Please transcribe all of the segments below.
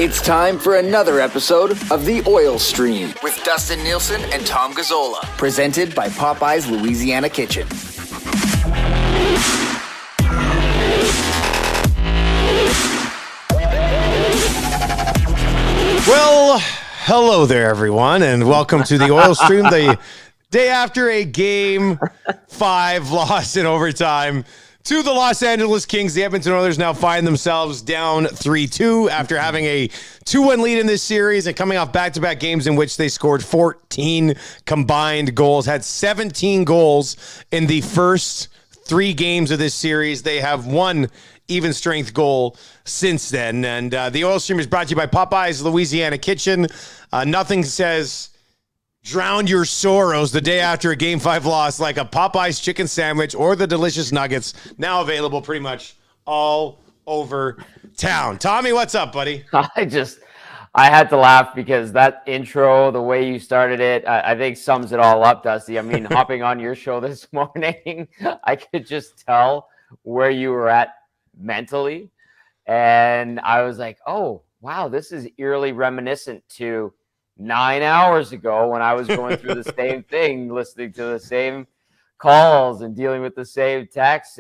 It's time for another episode of The Oil Stream with Dustin Nielsen and Tom Gazzola, presented by Popeye's Louisiana Kitchen. Well, hello there, everyone, and welcome to The Oil Stream, the day after a Game 5 loss in overtime to the Los Angeles Kings. The Edmonton Oilers now find themselves down 3-2 after having a 2-1 lead in this series and coming off back-to-back games in which they scored 14 combined goals, had 17 goals in the first 3 games of this series. They have one even strength goal since then. And the Oil Stream is brought to you by Popeye's Louisiana Kitchen. Nothing says drown your sorrows the day after a Game 5 loss like a Popeye's chicken sandwich or the delicious nuggets, now available pretty much all over town. Tommy, what's up, buddy? I had to laugh because that intro, the way you started it, I think sums it all up, Dusty. I mean, hopping on your show this morning, I could just tell where you were at mentally. And I was like, oh, wow, this is eerily reminiscent to 9 hours ago when I was going through the same thing, listening to the same calls and dealing with the same texts.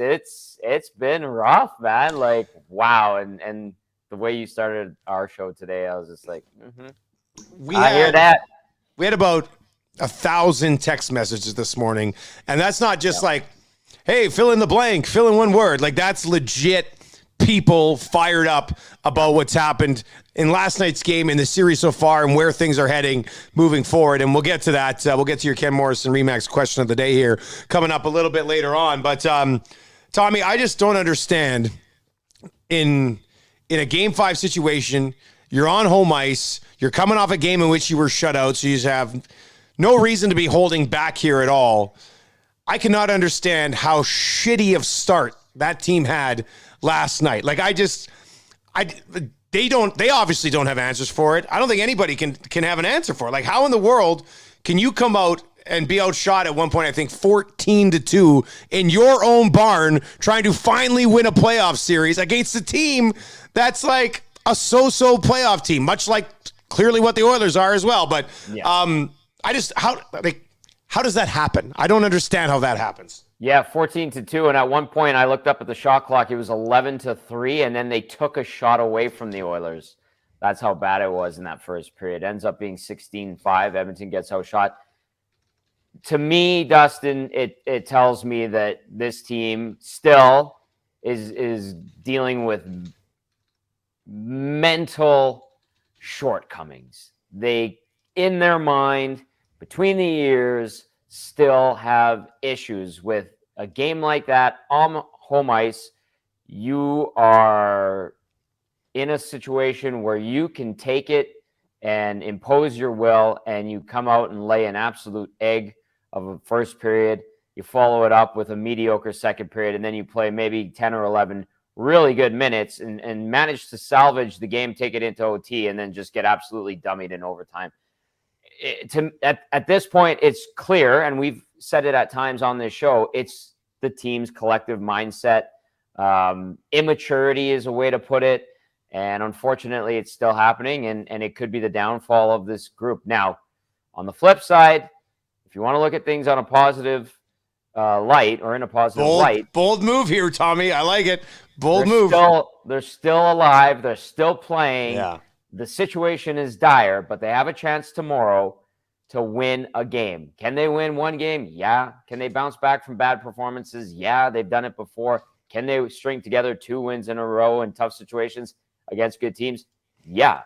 It's been rough, man. Like, wow. And the way you started our show today, I was just like, I hear that. We had about 1,000 text messages this morning. And that's not just like, hey, fill in the blank, fill in one word. Like, that's legit people fired up about what's happened in last night's game, in the series so far, and where things are heading moving forward. And we'll get to that. We'll get to your Ken Morrison Remax question of the day here coming up a little bit later on. But, Tommy, I just don't understand in a Game 5 situation, you're on home ice, you're coming off a game in which you were shut out, so you have no reason to be holding back here at all. I cannot understand how shitty of start that team had last night. Like, they obviously don't have answers for it. I don't think anybody can have an answer for it. Like, how in the world can you come out and be outshot at one point, I think 14-2 in your own barn, trying to finally win a playoff series against a team that's like a so-so playoff team, much like clearly what the Oilers are as well. But yeah. How does that happen? I don't understand how that happens. Yeah, 14-2, and at one point I looked up at the shot clock. It was 11-3, and then they took a shot away from the Oilers. That's how bad it was in that first period. It ends up being 16-5. Edmonton gets outshot. To me, Dustin, it tells me that this team still is dealing with mental shortcomings. They, in their mind, between the years, still have issues with a game like that on home ice. You are in a situation where you can take it and impose your will, and you come out and lay an absolute egg of a first period. You follow it up with a mediocre second period, and then you play maybe 10 or 11 really good minutes and manage to salvage the game, take it into OT, and then just get absolutely dummied in overtime. At this point, it's clear, and we've said it at times on this show, it's the team's collective mindset. Immaturity is a way to put it, and unfortunately, it's still happening, and it could be the downfall of this group. Now, on the flip side, if you want to look at things on a positive light or in a positive light. Bold move here, Tommy. I like it. Bold move. They're still alive. They're still playing. Yeah. The situation is dire, but they have a chance tomorrow to win a game. Can they win one game? Yeah. Can they bounce back from bad performances? Yeah, they've done it before. Can they string together 2 wins in a row in tough situations against good teams? Yeah,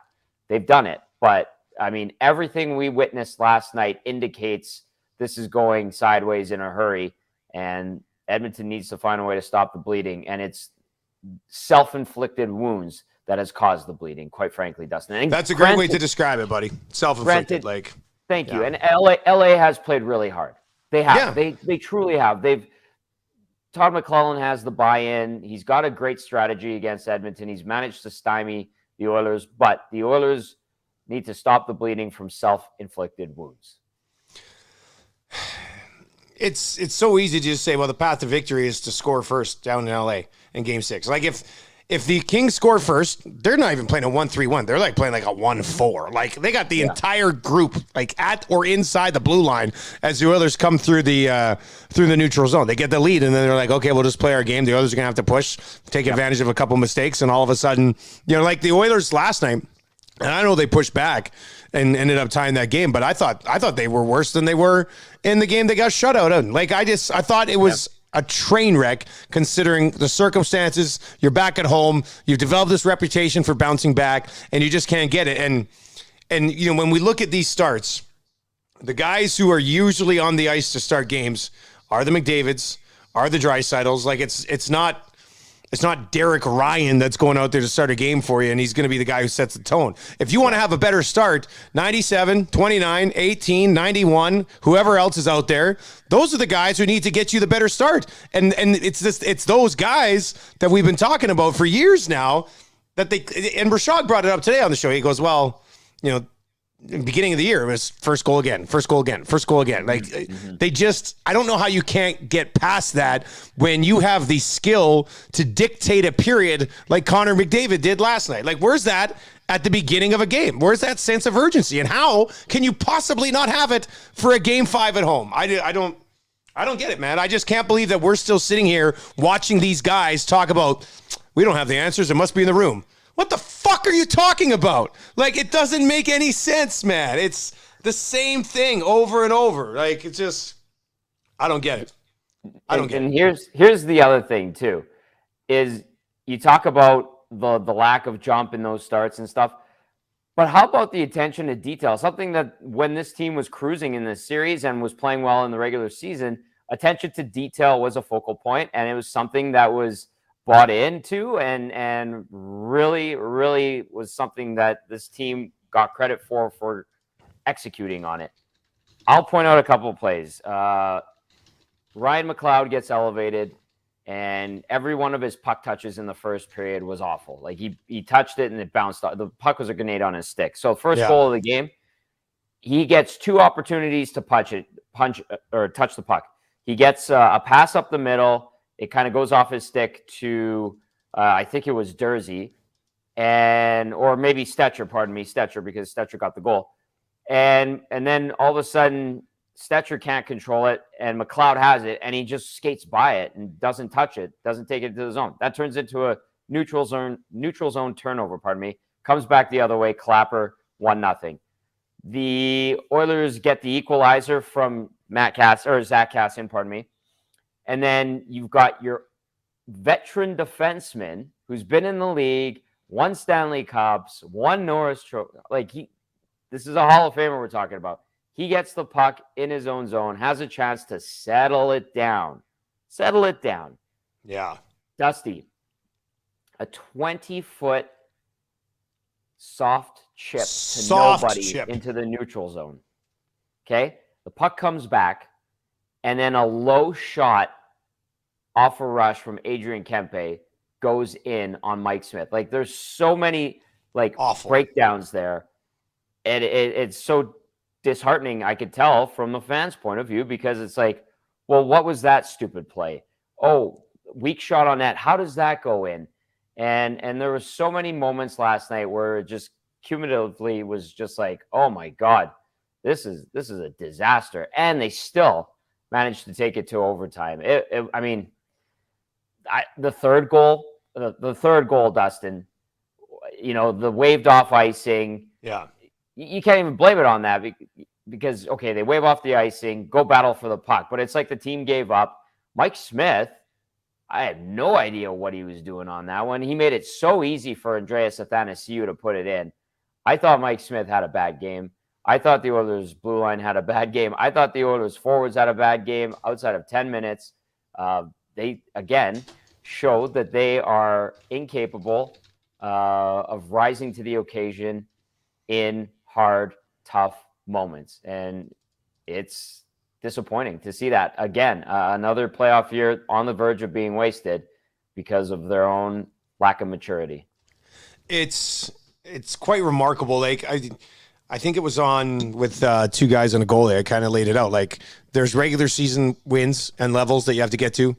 they've done it. But, I mean, everything we witnessed last night indicates this is going sideways in a hurry, and Edmonton needs to find a way to stop the bleeding, and it's self-inflicted wounds that has caused the bleeding, quite frankly, Dustin. And that's a great way to describe it, buddy. Self-inflicted. Thank you. And LA has played really hard. They have. Yeah. They truly have. Todd McClellan has the buy-in. He's got a great strategy against Edmonton. He's managed to stymie the Oilers, but the Oilers need to stop the bleeding from self-inflicted wounds. It's so easy to just say, well, the path to victory is to score first down in LA in Game 6. Like, if the Kings score first, they're not even playing a 1-3-1. They're like playing like a 1-4. Like they got the entire group like at or inside the blue line as the Oilers come through the neutral zone. They get the lead, and then they're like, okay, we'll just play our game. The Oilers are gonna have to push, take advantage of a couple mistakes, and all of a sudden, like the Oilers last night. And I know they pushed back and ended up tying that game, but I thought they were worse than they were in the game they got shut out in. Like I thought it was a train wreck considering the circumstances. You're back at home. You've developed this reputation for bouncing back, and you just can't get it. And when we look at these starts, the guys who are usually on the ice to start games are the McDavids, are the Dreisaitl's. Like it's not Derek Ryan that's going out there to start a game for you, and he's going to be the guy who sets the tone. If you want to have a better start, 97, 29, 18, 91, whoever else is out there, those are the guys who need to get you the better start. And it's those guys that we've been talking about for years now and Rashad brought it up today on the show. He goes, well, beginning of the year, it was first goal again. Like I don't know how you can't get past that when you have the skill to dictate a period like Connor McDavid did last night. Like, where's that at the beginning of a game? Where's that sense of urgency? And how can you possibly not have it for a game 5 at home? I don't get it, man. I just can't believe that we're still sitting here watching these guys talk about, we don't have the answers. It must be in the room. What the fuck are you talking about? Like, it doesn't make any sense, man. It's the same thing over and over. Like, it's just, I don't get it. And here's the other thing too, is you talk about the lack of jump in those starts and stuff, but how about the attention to detail? Something that when this team was cruising in this series and was playing well in the regular season, attention to detail was a focal point, and it was something that was bought into and really, really was something that this team got credit for executing on it. I'll point out a couple of plays. Ryan McLeod gets elevated, and every one of his puck touches in the first period was awful. Like he touched it and it bounced off. The puck was a grenade on his stick. So first goal of the game, he gets 2 opportunities to touch the puck. He gets a pass up the middle. It kind of goes off his stick to, I think it was Dursey, or maybe Stetcher, because Stetcher got the goal. And then all of a sudden, Stetcher can't control it, and McLeod has it, and he just skates by it and doesn't touch it, doesn't take it to the zone. That turns into a neutral zone turnover, comes back the other way, Clapper, 1-0. The Oilers get the equalizer from Zach Kassian, and then you've got your veteran defenseman who's been in the league, 1 Stanley Cups, 1 Norris Trophy. This is a Hall of Famer we're talking about. He gets the puck in his own zone, has a chance to settle it down. Yeah. Dusty, a 20-foot soft chip to nobody into the neutral zone. Okay? The puck comes back, and then a low shot off a rush from Adrian Kempe goes in on Mike Smith. Like, there's so many awful breakdowns there. And it's so disheartening, I could tell, from the fans' point of view, because it's like, well, what was that stupid play? Oh, weak shot on net. How does that go in? And there were so many moments last night where it just cumulatively was just like, oh my God, this is a disaster. And they still managed to take it to overtime. The third goal, Dustin, the waved off icing. Yeah. You can't even blame it on that because, okay, they wave off the icing, go battle for the puck. But it's like the team gave up. Mike Smith, I have no idea what he was doing on that one. He made it so easy for Andreas Athanasiou to put it in. I thought Mike Smith had a bad game. I thought the Oilers' blue line had a bad game. I thought the Oilers' forwards had a bad game outside of 10 minutes. They, again, showed that they are incapable of rising to the occasion in hard, tough moments. And it's disappointing to see that. Again, another playoff year on the verge of being wasted because of their own lack of maturity. It's quite remarkable. Like, I think it was on with 2 guys and a goalie. I kind of laid it out. Like, there's regular season wins and levels that you have to get to.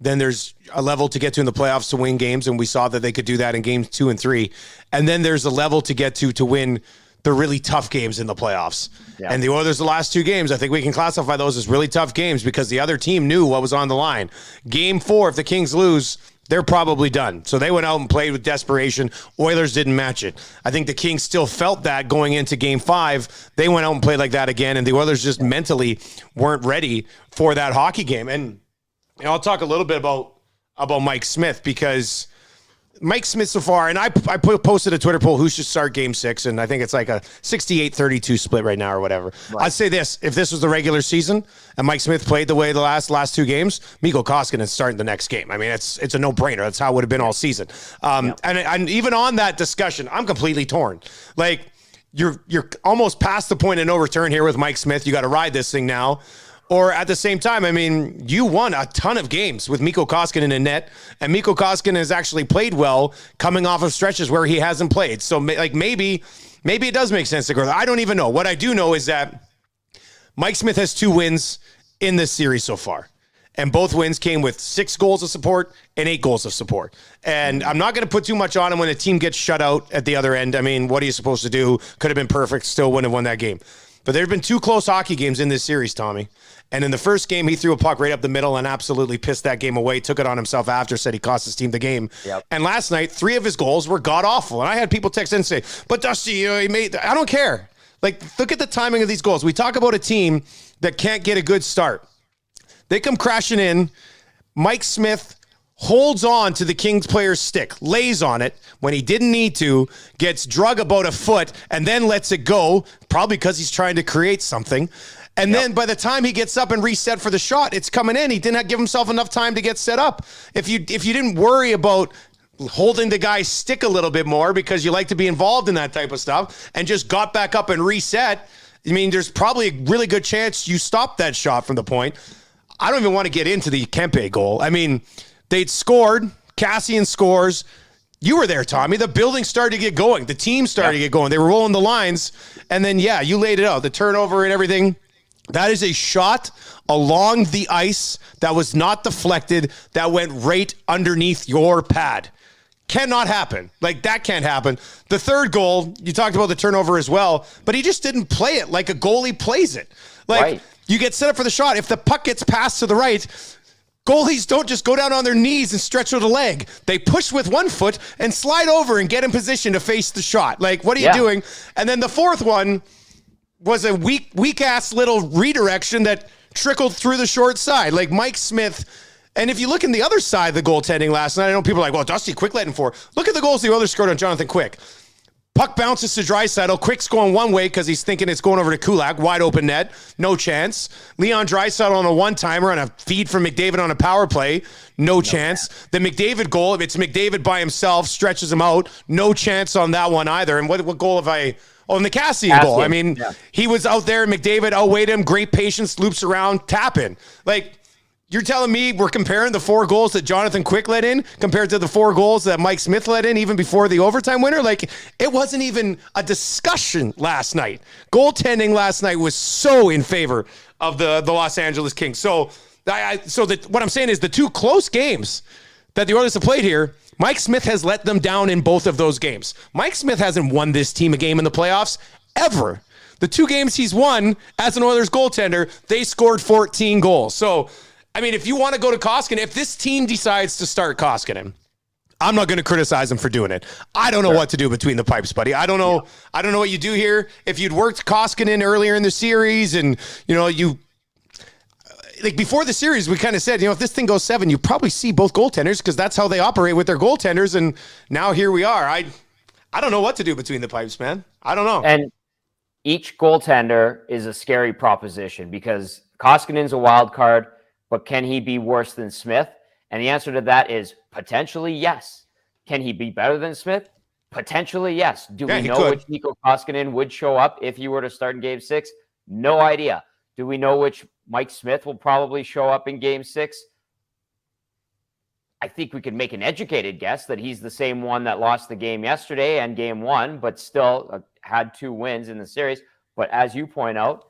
Then there's a level to get to in the playoffs to win games, and we saw that they could do that in games 2 and 3. And then there's a level to get to win the really tough games in the playoffs. Yeah. And the Oilers, the last 2 games, I think we can classify those as really tough games because the other team knew what was on the line. Game 4, if the Kings lose, they're probably done. So they went out and played with desperation. Oilers didn't match it. I think the Kings still felt that going into Game 5. They went out and played like that again, and the Oilers just mentally weren't ready for that hockey game. And I'll talk a little bit about Mike Smith because Mike Smith so far, and I posted a Twitter poll, who should start Game 6, and I think it's like a 68-32 split right now or whatever. Right. I'd say this, if this was the regular season and Mike Smith played the way the last 2 games, Mikko Koskinen is starting the next game. I mean, it's a no-brainer. That's how it would have been all season. And even on that discussion, I'm completely torn. Like, you're almost past the point of no return here with Mike Smith. You got to ride this thing now. Or at the same time, I mean, you won a ton of games with Mikko Koskinen in net, and Mikko Koskinen has actually played well coming off of stretches where he hasn't played. So, like, maybe it does make sense to go there. I don't even know. What I do know is that Mike Smith has 2 wins in this series so far, and both wins came with 6 goals of support and 8 goals of support. And I'm not going to put too much on him when a team gets shut out at the other end. I mean, what are you supposed to do? Could have been perfect, still wouldn't have won that game. But there have been 2 close hockey games in this series, Tommy. And in the first game, he threw a puck right up the middle and absolutely pissed that game away, took it on himself after, said he cost his team the game. Yep. And last night, 3 of his goals were god-awful. And I had people text in and say, but Dusty, he made... I don't care. Like, look at the timing of these goals. We talk about a team that can't get a good start. They come crashing in. Mike Smith holds on to the Kings player's stick, lays on it when he didn't need to, gets drug about a foot, and then lets it go, probably because he's trying to create something. And then by the time he gets up and reset for the shot, it's coming in. He didn't give himself enough time to get set up. If you didn't worry about holding the guy's stick a little bit more because you like to be involved in that type of stuff and just got back up and reset, I mean, there's probably a really good chance you stopped that shot from the point. I don't even want to get into the Kempe goal. I mean, they'd scored. Cassian scores. You were there, Tommy. The building started to get going. The team started to get going. They were rolling the lines. And then, you laid it out. The turnover and everything. That is a shot along the ice that was not deflected, that went right underneath your pad. Cannot happen. Like, that can't happen. The third goal, you talked about the turnover as well, but he just didn't play it like a goalie plays it. Like, you get set up for the shot. If the puck gets passed to the right, goalies don't just go down on their knees and stretch with a leg. They push with one foot and slide over and get in position to face the shot. Like, what are you doing? And then the fourth one was a weak-ass little redirection that trickled through the short side. Like Mike Smith, and if you look in the other side of the goaltending last night, I know people are like, well, Dusty, Quick let in 4. Look at the goals the Oilers scored on Jonathan Quick. Puck bounces to Draisaitl. Quick's going one way because he's thinking it's going over to Kulak. Wide open net. No chance. Leon Draisaitl on a one-timer on a feed from McDavid on a power play. No chance. The McDavid goal, if it's McDavid by himself, stretches him out. No chance on that one either. And what goal have I... Oh, and the Cassian goal. I mean, he was out there. McDavid outweighed him. Great patience. Loops around. Tap in. Like, you're telling me we're comparing the 4 goals that Jonathan Quick let in compared to the 4 goals that Mike Smith let in even before the overtime winner? Like, it wasn't even a discussion last night. Goaltending last night was so in favor of the Los Angeles Kings. So what I'm saying is the 2 close games that the Oilers have played here, Mike Smith has let them down in both of those games. Mike Smith hasn't won this team a game in the playoffs ever. The 2 games he's won as an Oilers goaltender, they scored 14 goals. So, I mean, if you want to go to Koskinen, if this team decides to start Koskinen, I'm not going to criticize him for doing it. I don't know what to do between the pipes, buddy. I don't know. I don't know what you do here. If you'd worked Koskinen earlier in the series and, like before the series, we kind of said, if this thing goes 7, you probably see both goaltenders because that's how they operate with their goaltenders. And now here we are. I don't know what to do between the pipes, man. I don't know. And each goaltender is a scary proposition because Koskinen's a wild card, but can he be worse than Smith? And the answer to that is potentially yes. Can he be better than Smith? Potentially yes. Do we know which Mikko Koskinen would show up if you were to start in Game 6? No idea. Do we know which Mike Smith will probably show up in Game 6? I think we could make an educated guess that he's the same one that lost the game yesterday and Game 1, but still had 2 wins in the series. But as you point out,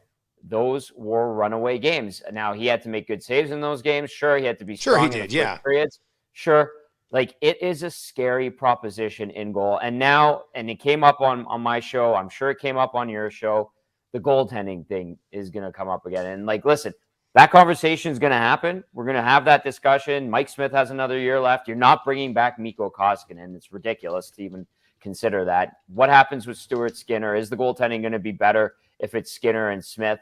those were runaway games. Now, he had to make good saves in those games. Sure, he had to be strong. Sure, he did, yeah. Periods. Sure. Like, it is a scary proposition in goal. And now, and it came up on my show. I'm sure it came up on your show. The goaltending thing is going to come up again. And, like, listen, that conversation is going to happen. We're going to have that discussion. Mike Smith has another year left. You're not bringing back Mikko Koskinen. It's ridiculous to even consider that. What happens with Stuart Skinner? Is the goaltending going to be better if it's Skinner and Smith?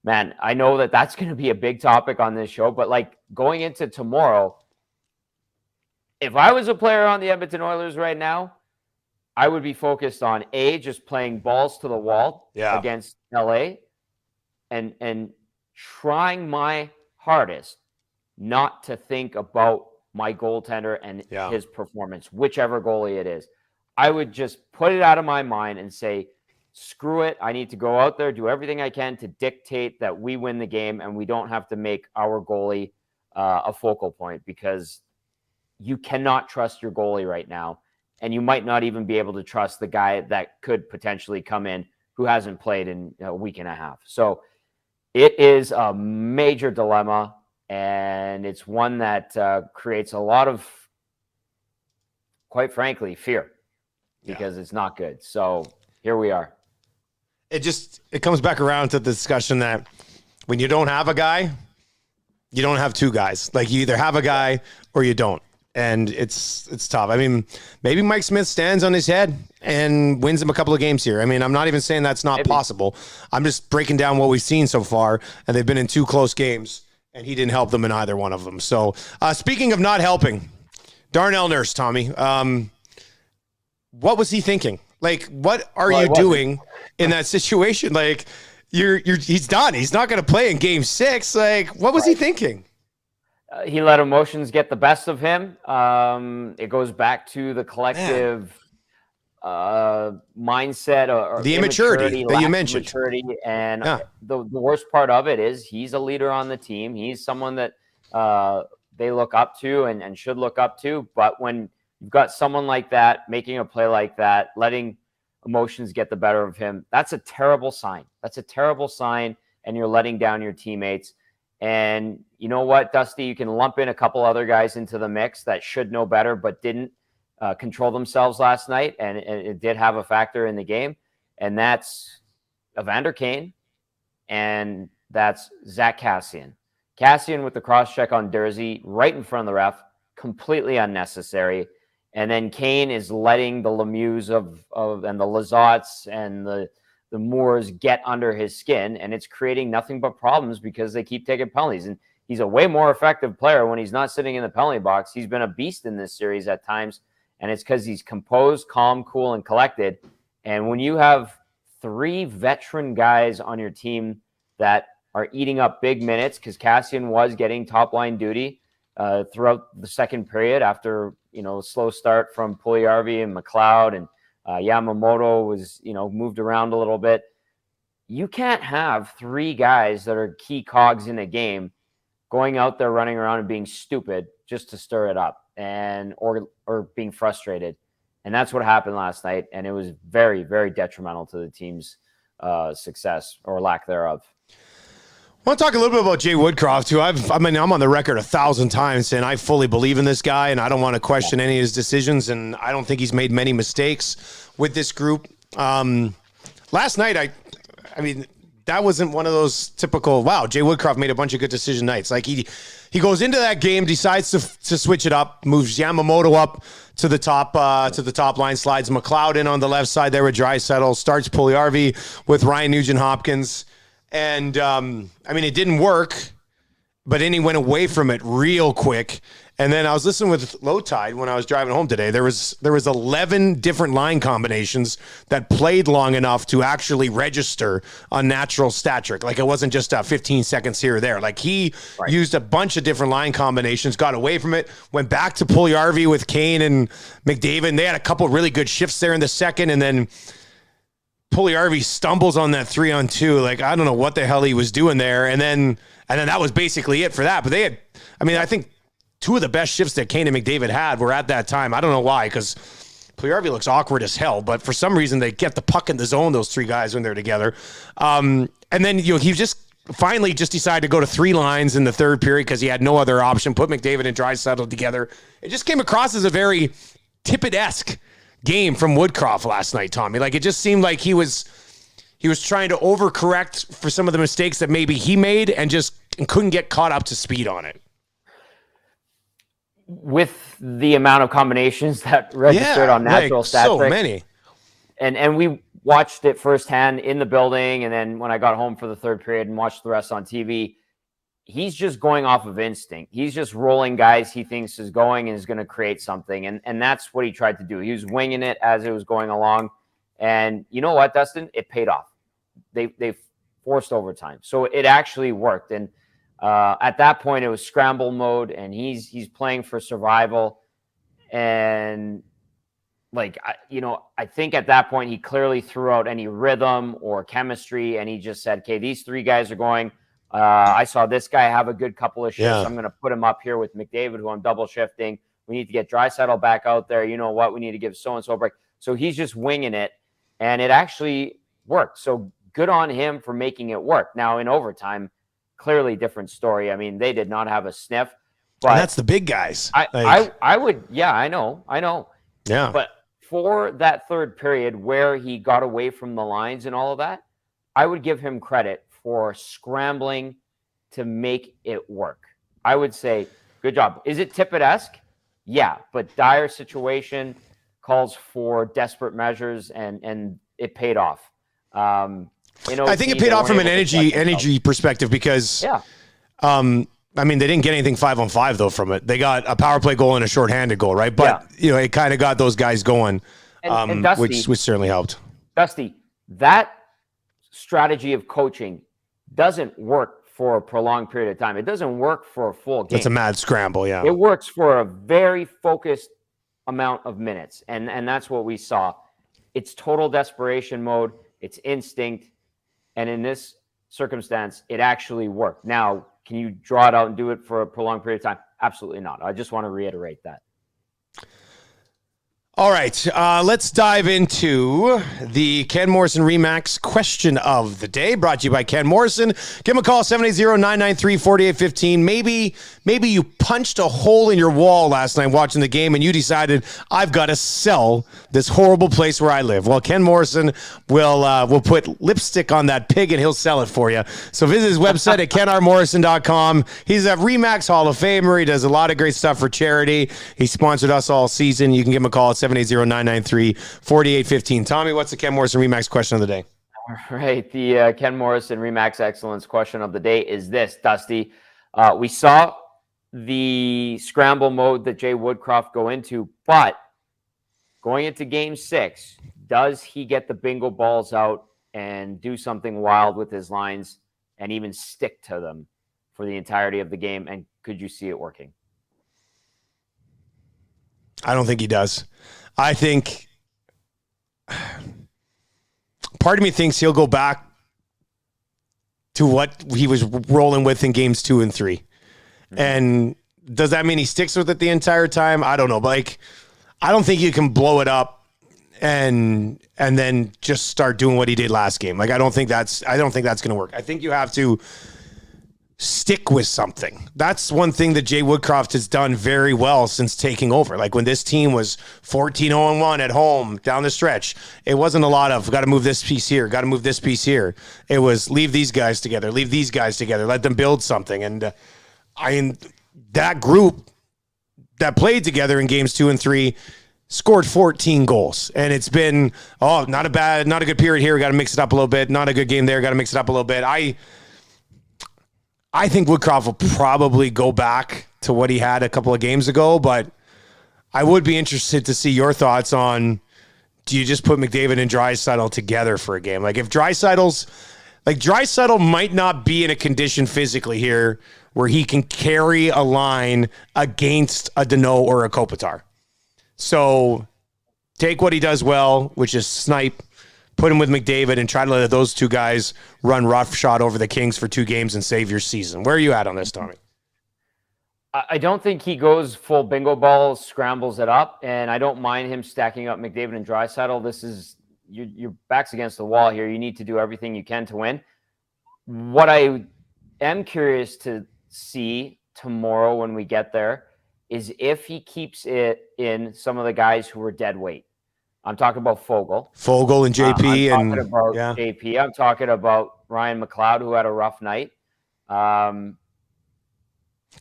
Man, I know that that's going to be a big topic on this show, but, like, going into tomorrow, if I was a player on the Edmonton Oilers right now, I would be focused on just playing balls to the wall against LA and trying my hardest not to think about my goaltender and his performance, whichever goalie it is. I would just put it out of my mind and say, screw it. I need to go out there, do everything I can to dictate that we win the game and we don't have to make our goalie a focal point, because you cannot trust your goalie right now. And you might not even be able to trust the guy that could potentially come in who hasn't played in a week and a half. So it is a major dilemma, and it's one that creates a lot of, quite frankly, fear, because it's not good. So here we are. It comes back around to the discussion that when you don't have a guy, you don't have two guys. Like, you either have a guy or you don't. And it's tough. I mean, maybe Mike Smith stands on his head and wins him a couple of games here. I mean, I'm not even saying that's not possible. I'm just breaking down what we've seen so far, and they've been in 2 close games, and he didn't help them in either one of them. So, speaking of not helping, Darnell Nurse, Tommy, what was he thinking? Like, what are you doing in that situation? Like, he's done. He's not going to play in Game 6. Like, what was he thinking? He let emotions get the best of him. It goes back to the collective mindset or the immaturity that you mentioned. And the worst part of it is he's a leader on the team. He's someone that they look up to and should look up to. But when you've got someone like that making a play like that, letting emotions get the better of him, that's a terrible sign. That's a terrible sign, and you're letting down your teammates. And you know what, Dusty? You can lump in a couple other guys into the mix that should know better but didn't control themselves last night, and it did have a factor in the game. And that's Evander Kane, and that's Zach Kassian. Kassian with the cross-check on Durzi right in front of the ref, completely unnecessary. And then Kane is letting the Lemieux and the Lizottes and the Moores get under his skin, and it's creating nothing but problems because they keep taking penalties. And he's a way more effective player when he's not sitting in the penalty box. He's been a beast in this series at times, and it's because he's composed, calm, cool, and collected. And when you have 3 veteran guys on your team that are eating up big minutes, because Kassian was getting top-line duty throughout the second period after, a slow start from Puljujarvi and McLeod, and Yamamoto was, moved around a little bit. You can't have 3 guys that are key cogs in a game going out there running around and being stupid just to stir it up or being frustrated. And that's what happened last night. And it was very, very detrimental to the team's success or lack thereof. I want to talk a little bit about Jay Woodcroft, who I'm on the record 1,000 times saying I fully believe in this guy, and I don't want to question any of his decisions, and I don't think he's made many mistakes with this group. Last night, I mean, that wasn't one of those typical, wow, Jay Woodcroft made a bunch of good decision nights. Like, he goes into that game, decides to switch it up, moves Yamamoto up to the top line, slides McLeod in on the left side there with Draisaitl, starts Puljujarvi with Ryan Nugent-Hopkins. And, it didn't work, but then he went away from it real quick. And then I was listening with Low Tide when I was driving home today. There was 11 different line combinations that played long enough to actually register on natural stat trick. Like, it wasn't just 15 seconds here or there. Like, he used a bunch of different line combinations, got away from it, went back to Puljujarvi with Kane and McDavid. And they had a couple really good shifts there in the second, and then Puljujarvi stumbles on that 3-on-2. Like, I don't know what the hell he was doing there. And then that was basically it for that. But they had, I think 2 of the best shifts that Kane and McDavid had were at that time. I don't know why, because Puljujarvi looks awkward as hell. But for some reason, they get the puck in the zone, those 3 guys, when they're together. And And then, he just finally just decided to go to 3 lines in the third period because he had no other option, put McDavid and Draisaitl together. It just came across as a very Tippett-esque game from Woodcroft last night, Tommy. Like, it just seemed like he was trying to overcorrect for some of the mistakes that maybe he made and just couldn't get caught up to speed on it. With the amount of combinations that registered on natural stat so trick, many. And we watched it firsthand in the building, and then when I got home for the third period and watched the rest on TV, he's just going off of instinct. He's just rolling guys he thinks is going and is going to create something, and that's what he tried to do. He was winging it as it was going along, and you know what, Dustin? It paid off. They forced overtime, so it actually worked. And at that point, it was scramble mode, and he's playing for survival. And I think at that point he clearly threw out any rhythm or chemistry, and he just said, "Okay, these 3 guys are going. I saw this guy have a good couple of shifts. Yeah. I'm going to put him up here with McDavid, who I'm double shifting. We need to get Draisaitl back out there. You know what? We need to give so and so a break." So he's just winging it, and it actually worked. So good on him for making it work. Now in overtime, clearly different story. I mean, they did not have a sniff. But And that's the big guys. I would, yeah, I know. Yeah. But for that third period where he got away from the lines and all of that, I would give him credit for scrambling to make it work. I would say, good job. Is it Tippett-esque? Yeah, but dire situation calls for desperate measures, and it paid off. I think it paid off from an energy perspective because, I mean, they didn't get anything 5-on-5 though from it. They got a power play goal and a shorthanded goal, right? But it kind of got those guys going, and Dusty, which certainly helped. Dusty, that strategy of coaching doesn't work for a prolonged period of time. It doesn't work for a full game. It's a mad scramble, yeah. It works for a very focused amount of minutes, and that's what we saw. It's total desperation mode. It's instinct. And in this circumstance, it actually worked. Now, can you draw it out and do it for a prolonged period of time? Absolutely not. I just want to reiterate that. All right, let's dive into the Ken Morrison Remax question of the day, brought to you by Ken Morrison. Give him a call, 780-993-4815. Maybe you punched a hole in your wall last night watching the game and you decided, I've got to sell this horrible place where I live. Well, Ken Morrison will put lipstick on that pig and he'll sell it for you. So visit his website at kenrmorrison.com. He's a Remax Hall of Famer. He does a lot of great stuff for charity. He sponsored us all season. You can give him a call at 780-993-4815. Tommy, what's the Ken Morrison Remax question of the day? All right. The Ken Morrison Remax Excellence question of the day is this, Dusty. We saw the scramble mode that Jay Woodcroft go into, but going into game 6, does he get the bingo balls out and do something wild with his lines and even stick to them for the entirety of the game? And could you see it working? I don't think he does. I think part of me thinks he'll go back to what he was rolling with in games 2 and 3. Mm-hmm. And does that mean he sticks with it the entire time? I don't know. But I don't think you can blow it up and then just start doing what he did last game. I don't think that's going to work. I think you have to stick with something. That's one thing that Jay Woodcroft has done very well since taking over. Like when this team was 14-0-1 at home down the stretch, it wasn't a lot of got to move this piece here, got to move this piece here. It was leave these guys together, let them build something. And that group that played together in games 2 and 3 scored 14 goals. And it's been, not a good period here. We got to mix it up a little bit. Not a good game there. Got to mix it up a little bit. I think Woodcroft will probably go back to what he had a couple of games ago, but I would be interested to see your thoughts on, do you just put McDavid and Draisaitl together for a game? Like if Draisaitl might not be in a condition physically here where he can carry a line against a Danault or a Kopitar. So take what he does well, which is snipe, put him with McDavid and try to let those two guys run roughshod over the Kings for 2 games and save your season. Where are you at on this, Tommy? I don't think he goes full bingo ball, scrambles it up, and I don't mind him stacking up McDavid and Draisaitl. This is your back's against the wall here. You need to do everything you can to win. what I am curious to see tomorrow when we get there is if he keeps it in some of the guys who were dead weight. I'm talking about Fogle and JP, I'm talking about JP. I'm talking about Ryan McLeod, who had a rough night.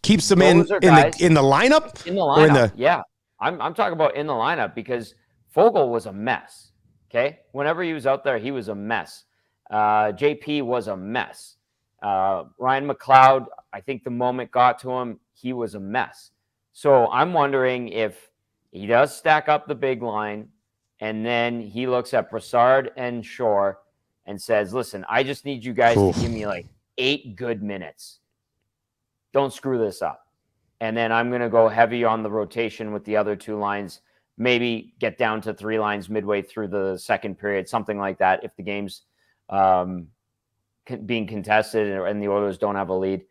Keeps them in the lineup. In the lineup, yeah. I'm talking about in the lineup because Fogle was a mess. Okay, whenever he was out there, he was a mess. JP was a mess. Ryan McLeod, I think the moment got to him, he was a mess. So I'm wondering if he does stack up the big line, and then he looks at Broussard and Shore and says, "Listen, I just need you guys to give me like 8 good minutes. Don't screw this up." And then I'm going to go heavy on the rotation with the other 2 lines, maybe get down to 3 lines midway through the second period, something like that, if the game's being contested and the Oilers don't have a lead.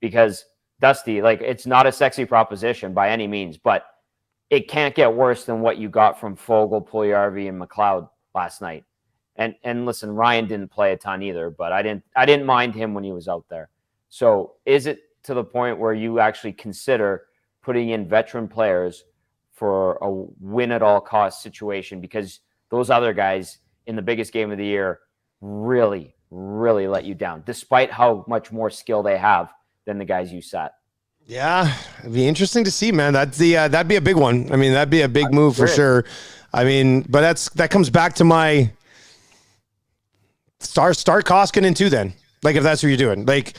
Because, Dusty, like, it's not a sexy proposition by any means, but it can't get worse than what you got from Fogle, Puljujarvi, and McLeod last night. And listen, Ryan didn't play a ton either, but I didn't mind him when he was out there. So is it to the point where you actually consider putting in veteran players for a win-at-all-cost situation? Because those other guys in the biggest game of the year really, really let you down, despite how much more skill they have than the guys you sat. Yeah, it'd be interesting to see, man. That'd be a big one. I mean, that'd be a big move for sure. I mean, but that comes back to my start Koskinen too then. Like, if that's what you're doing. Like,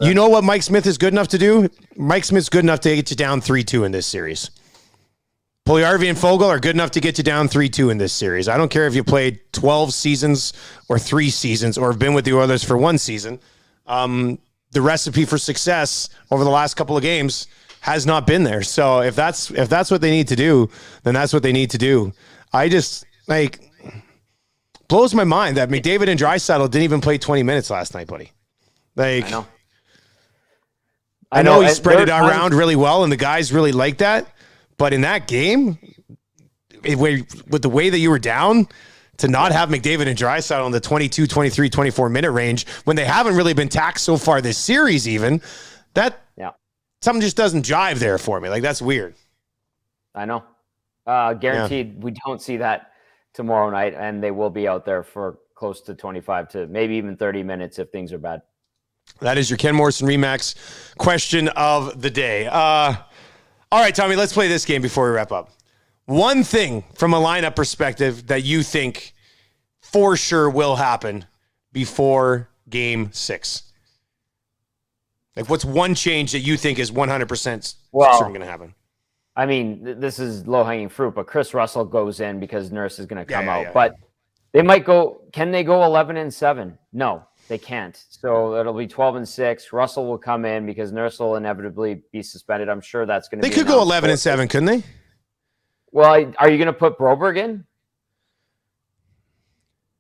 you know what Mike Smith is good enough to do? Mike Smith's good enough to get you down 3-2 in this series. Puljujarvi and Fogle are good enough to get you down 3-2 in this series. I don't care if you played 12 seasons or 3 seasons or have been with the Oilers for 1 season. The recipe for success over the last couple of games has not been there. So if that's what they need to do, then that's what they need to do. I just, like, blows my mind that McDavid and Draisaitl didn't even play 20 minutes last night, buddy. Like, I know he spread it around really well, and the guys really like that. But in that game, with the way that you were down, to not have McDavid and Draisaitl in the 22, 23, 24-minute range when they haven't really been taxed so far this series even, something just doesn't jive there for me. Like, that's weird. I know. Guaranteed we don't see that tomorrow night, and they will be out there for close to 25 to maybe even 30 minutes if things are bad. That is your Ken Morrison Remax question of the day. All right, Tommy, let's play this game before we wrap up. One thing from a lineup perspective that you think for sure will happen before Game 6. Like, what's one change that you think is 100% certain going to happen? I mean, this is low-hanging fruit, but Chris Russell goes in because Nurse is going to come out. Yeah. But they might go – can they go 11-7? No, they can't. So it'll be 12-6. Russell will come in because Nurse will inevitably be suspended. I'm sure that's going to be – They could go 11-7, couldn't they? Well, are you going to put Broberg in?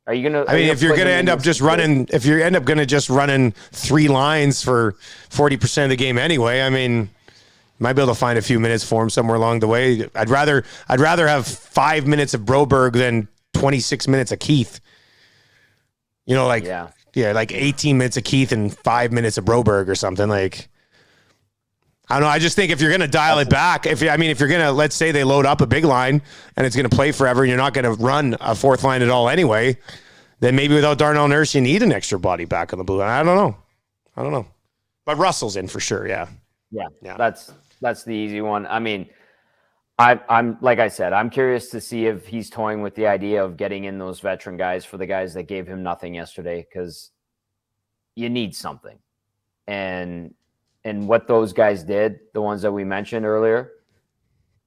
Are you going to? I mean, if you're going to end up just running, if you end up going to just running 3 lines for 40% of the game anyway, I mean, you might be able to find a few minutes for him somewhere along the way. I'd rather have 5 minutes of Broberg than 26 minutes of Keith. You know, like like 18 minutes of Keith and 5 minutes of Broberg or something like. I don't know. I just think if you're going to dial it back, if you're going to, let's say they load up a big line and it's going to play forever and you're not going to run a 4th line at all anyway, then maybe without Darnell Nurse, you need an extra body back on the blue line. I don't know. But Russell's in for sure. Yeah. That's the easy one. I mean, I'm like I said, I'm curious to see if he's toying with the idea of getting in those veteran guys for the guys that gave him nothing yesterday, because you need something. And what those guys did, the ones that we mentioned earlier,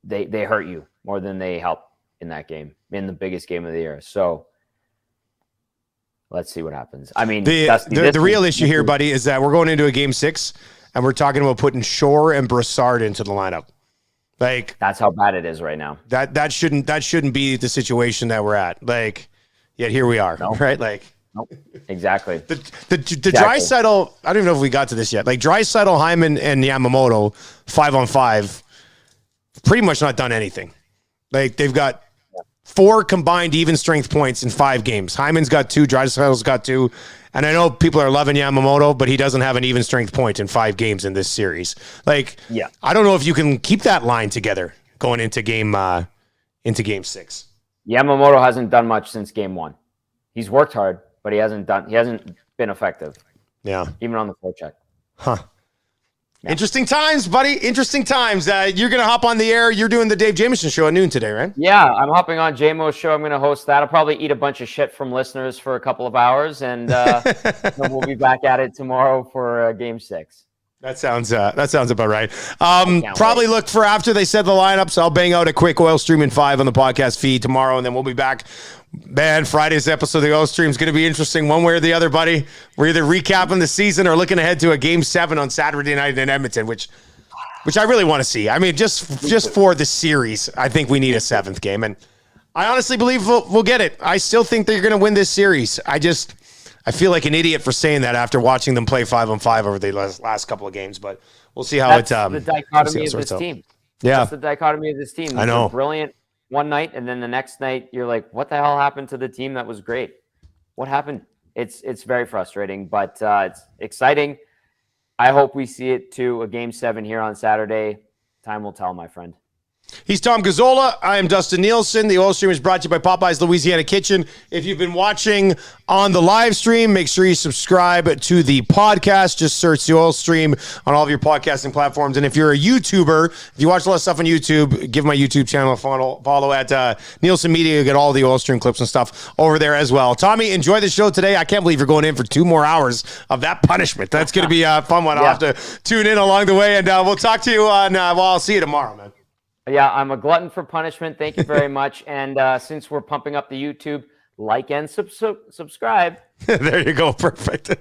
they hurt you more than they help in that game, in the biggest game of the year. So let's see what happens. I mean, the real issue here, buddy, is that we're going into a Game 6 and we're talking about putting Shore and Broussard into the lineup. Like, that's how bad it is right now. That shouldn't be the situation that we're at. Like, yet here we are, right? Like. Nope. Exactly. The Draisaitl, I don't even know if we got to this yet. Like, Draisaitl, Hyman, and Yamamoto 5-on-5, pretty much not done anything. Like, they've got 4 combined even strength points in 5 games. Hyman's got 2, Draisaitl's got 2. And I know people are loving Yamamoto, but he doesn't have an even strength point in 5 games in this series. Like, yeah. I don't know if you can keep that line together going into game 6. Yamamoto hasn't done much since game 1. He's worked hard, but he hasn't been effective. Yeah. Even on the forecheck. Huh. Yeah. Interesting times, buddy. Interesting times. You're going to hop on the air. You're doing the Dave Jamieson show at noon today, right? Yeah, I'm hopping on JMO's show. I'm going to host that. I'll probably eat a bunch of shit from listeners for a couple of hours, and then we'll be back at it tomorrow for game 6. That sounds about right. Probably look for after they set the lineups. I'll bang out a quick Oil Stream in 5 on the podcast feed tomorrow, and then we'll be back. Man, Friday's episode of the Oil Stream is going to be interesting one way or the other, buddy. We're either recapping the season or looking ahead to a game 7 on Saturday night in Edmonton, which I really want to see. I mean, just for the series, I think we need a 7th game, and I honestly believe we'll get it. I still think they're going to win this series. I feel like an idiot for saying that after watching them play 5-on-5 over the last couple of games, but we'll see how That's the dichotomy of this team. Yeah. That's the dichotomy of this team. I know. They're brilliant one night, and then the next night you're like, what the hell happened to the team that was great? What happened? It's very frustrating, but it's exciting. I hope we see it to a game 7 here on Saturday. Time will tell, my friend. He's Tom Gazzola. I am Dustin Nielsen. The Oil Stream is brought to you by Popeye's Louisiana Kitchen. If you've been watching on the live stream, make sure you subscribe to the podcast. Just search the Oil Stream on all of your podcasting platforms. And if you're a YouTuber, if you watch a lot of stuff on YouTube, give my YouTube channel a follow at Nielsen Media. You get all the Oil Stream clips and stuff over there as well. Tommy, enjoy the show today. I can't believe you're going in for 2 more hours of that punishment. That's going to be a fun one. I'll have to tune in along the way, and we'll talk to you on, I'll see you tomorrow, man. Yeah, I'm a glutton for punishment. Thank you very much. And since we're pumping up the YouTube, like and subscribe. There you go. Perfect.